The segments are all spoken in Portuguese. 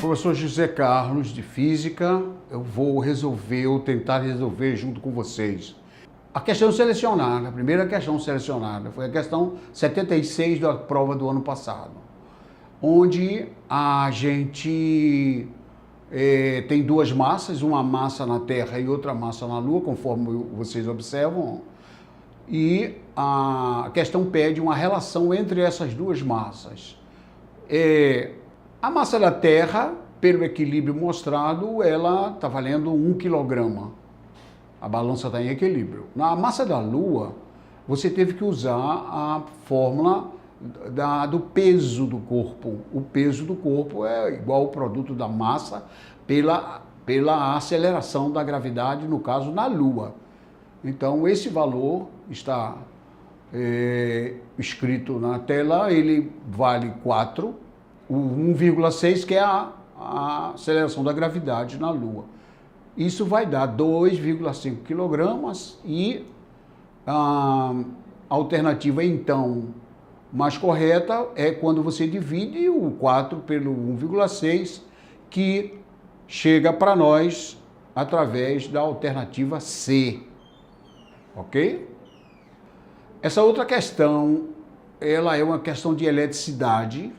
professor José Carlos, de Física. Eu vou resolver, ou tentar resolver junto com vocês. A questão selecionada, a primeira questão selecionada, foi a questão 76 da prova do ano passado, onde a gente tem duas massas, uma massa na Terra e outra massa na Lua, conforme vocês observam, e a questão pede uma relação entre essas duas massas. A massa da Terra, pelo equilíbrio mostrado, ela está valendo 1 quilograma. A balança está em equilíbrio. Na massa da Lua, você teve que usar a fórmula do peso do corpo. O peso do corpo é igual ao produto da massa pela aceleração da gravidade, no caso, na Lua. Então, esse valor está escrito na tela, ele vale 4, o 1,6 que é a aceleração da gravidade na Lua. Isso vai dar 2,5 quilogramas e a alternativa, então, mais correta é quando você divide o 4 pelo 1,6, que chega para nós através da alternativa C. Ok? Essa outra questão, ela é uma questão de eletricidade.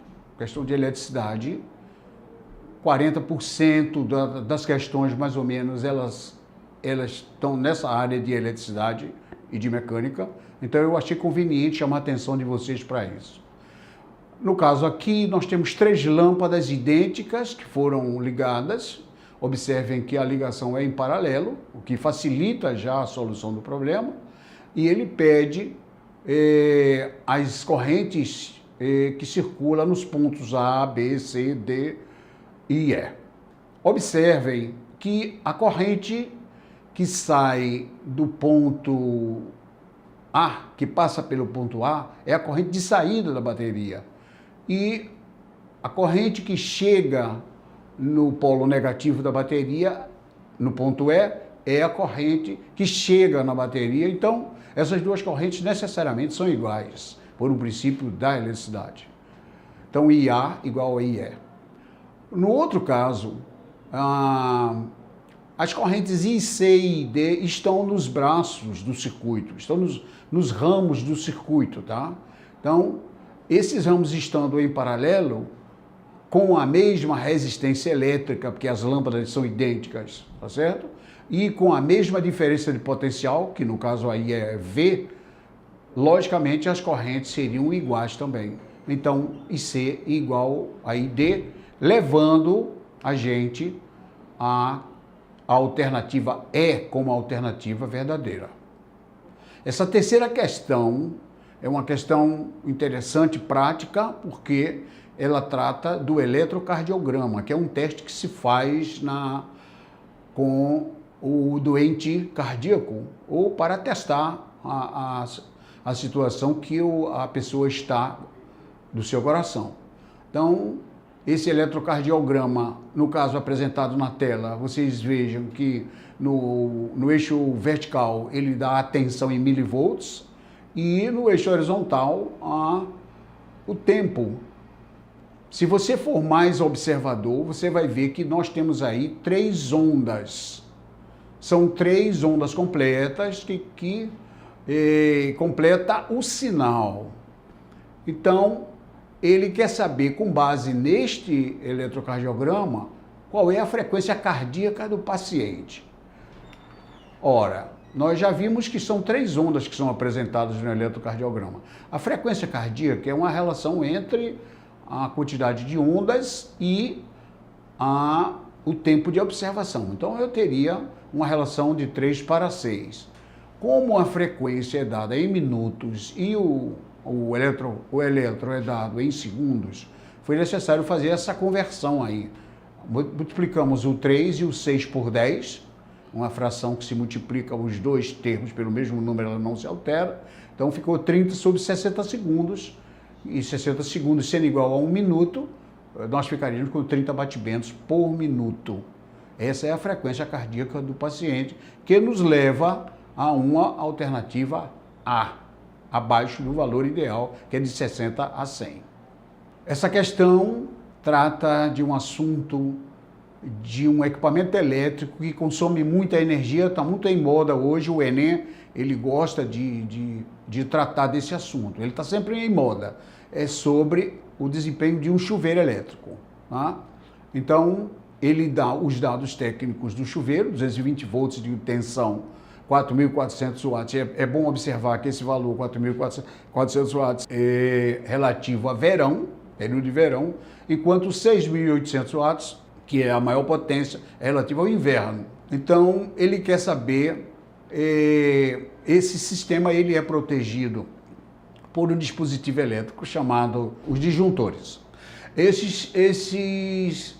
40% das questões, mais ou menos, elas estão nessa área de eletricidade e de mecânica. Então, eu achei conveniente chamar a atenção de vocês para isso. No caso aqui, nós temos 3 lâmpadas idênticas que foram ligadas. Observem que a ligação é em paralelo, o que facilita já a solução do problema. E ele pede as correntes que circulam nos pontos A, B, C, D e E. Observem que a corrente que sai do ponto A, que passa pelo ponto A, é a corrente de saída da bateria. E a corrente que chega no polo negativo da bateria, no ponto E, é a corrente que chega na bateria. Então, essas duas correntes necessariamente são iguais, por um princípio da eletricidade. Então, IA igual a IE. No outro caso, as correntes I, C e D estão nos braços do circuito, estão nos ramos do circuito, tá? Então, esses ramos estando em paralelo, com a mesma resistência elétrica, porque as lâmpadas são idênticas, tá certo? E com a mesma diferença de potencial, que no caso aí é V, logicamente as correntes seriam iguais também. Então, IC igual a ID, levando a gente à alternativa E como alternativa verdadeira. Essa terceira questão é uma questão interessante, prática, porque ela trata do eletrocardiograma, que é um teste que se faz com o doente cardíaco, ou para testar a situação que a pessoa está do seu coração. Então, esse eletrocardiograma, no caso apresentado na tela, vocês vejam que no eixo vertical ele dá a tensão em milivolts e no eixo horizontal o tempo. Se você for mais observador, você vai ver que nós temos aí 3 ondas. São 3 ondas completas que completa o sinal. Então, ele quer saber, com base neste eletrocardiograma, qual é a frequência cardíaca do paciente. Ora, nós já vimos que são 3 ondas que são apresentadas no eletrocardiograma. A frequência cardíaca é uma relação entre a quantidade de ondas e o tempo de observação. Então, eu teria uma relação de 3:6. Como a frequência é dada em minutos e o eletro é dado em segundos, foi necessário fazer essa conversão aí. Multiplicamos o 3 e o 6 por 10, uma fração que se multiplica os dois termos pelo mesmo número, ela não se altera. Então, ficou 30 sobre 60 segundos, e 60 segundos sendo igual a 1 minuto, nós ficaríamos com 30 batimentos por minuto. Essa é a frequência cardíaca do paciente, que nos leva a uma alternativa A, abaixo do valor ideal, que é de 60 a 100. Essa questão trata de um assunto de um equipamento elétrico que consome muita energia, está muito em moda hoje. O Enem, ele gosta de tratar desse assunto, ele está sempre em moda. É sobre o desempenho de um chuveiro elétrico. Tá? Então, ele dá os dados técnicos do chuveiro, 220 volts de tensão, 4.400 watts. É bom observar que esse valor, 4.400 watts, é relativo a verão, período de verão, enquanto 6.800 watts, que é a maior potência, é relativo ao inverno. Então, ele quer saber, esse sistema ele é protegido por um dispositivo elétrico chamado os disjuntores. Esses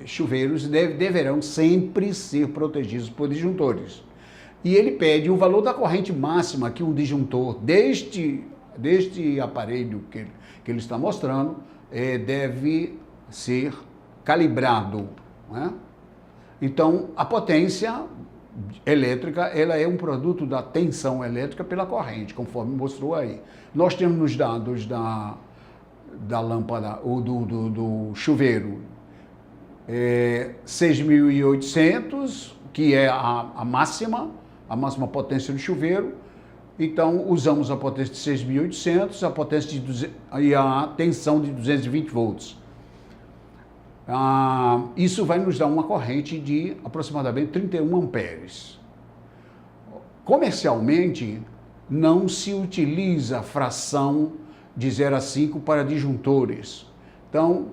chuveiros deverão sempre ser protegidos por disjuntores. E ele pede o valor da corrente máxima que um disjuntor deste aparelho que ele está mostrando deve ser calibrado. Né? Então, a potência elétrica, ela é um produto da tensão elétrica pela corrente, conforme mostrou aí. Nós temos nos dados da lâmpada ou do chuveiro 6.800, que é a máxima potência do chuveiro. Então, usamos a potência de 6.800, a potência e a tensão de 220 volts. Isso vai nos dar uma corrente de aproximadamente 31 amperes. Comercialmente, não se utiliza fração de 0 a 5 para disjuntores. Então,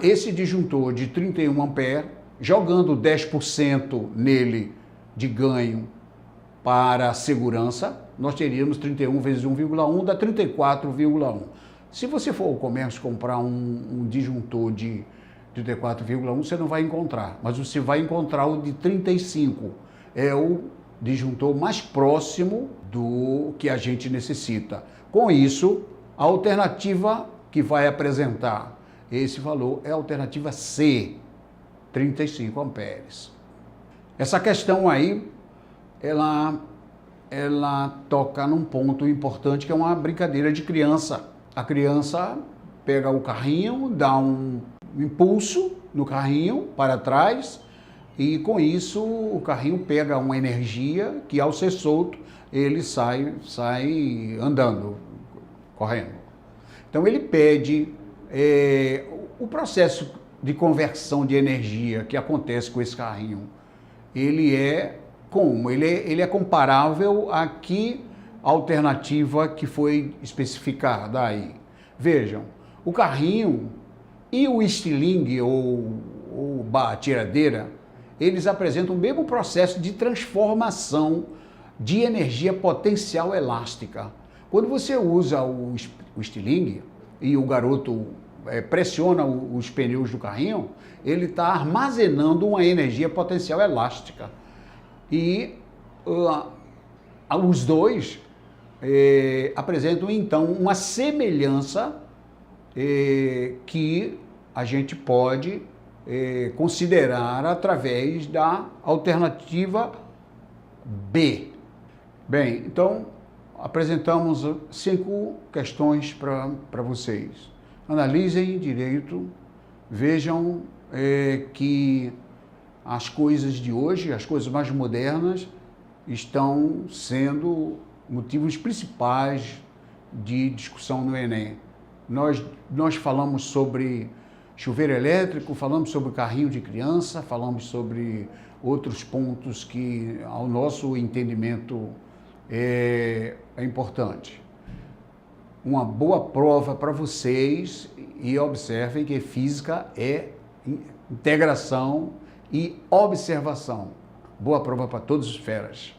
esse disjuntor de 31 amperes, jogando 10% nele de ganho para segurança, nós teríamos 31 vezes 1,1, dá 34,1. Se você for ao comércio comprar um disjuntor de 34,1, você não vai encontrar, mas você vai encontrar o de 35. É o disjuntor mais próximo do que a gente necessita. Com isso, a alternativa que vai apresentar esse valor é a alternativa C, 35 amperes. Essa questão aí, ela toca num ponto importante, que é uma brincadeira de criança. A criança pega o carrinho, dá um impulso no carrinho para trás e com isso o carrinho pega uma energia que, ao ser solto, ele sai andando, correndo. Então ele pede o processo de conversão de energia que acontece com esse carrinho. Ele é como? Ele é comparável à alternativa que foi especificada aí. Vejam, o carrinho e o estilingue ou a tiradeira, eles apresentam o mesmo processo de transformação de energia potencial elástica. Quando você usa o estilingue e o garoto pressiona os pneus do carrinho, ele está armazenando uma energia potencial elástica. E os dois apresentam, então, uma semelhança que a gente pode considerar através da alternativa B. Bem, então, apresentamos 5 questões para vocês. Analisem direito, vejam que as coisas de hoje, as coisas mais modernas, estão sendo motivos principais de discussão no Enem. Nós falamos sobre chuveiro elétrico, falamos sobre carrinho de criança, falamos sobre outros pontos que, ao nosso entendimento, é importante. Uma boa prova para vocês, e observem que física é integração e observação. Boa prova para todos os feras.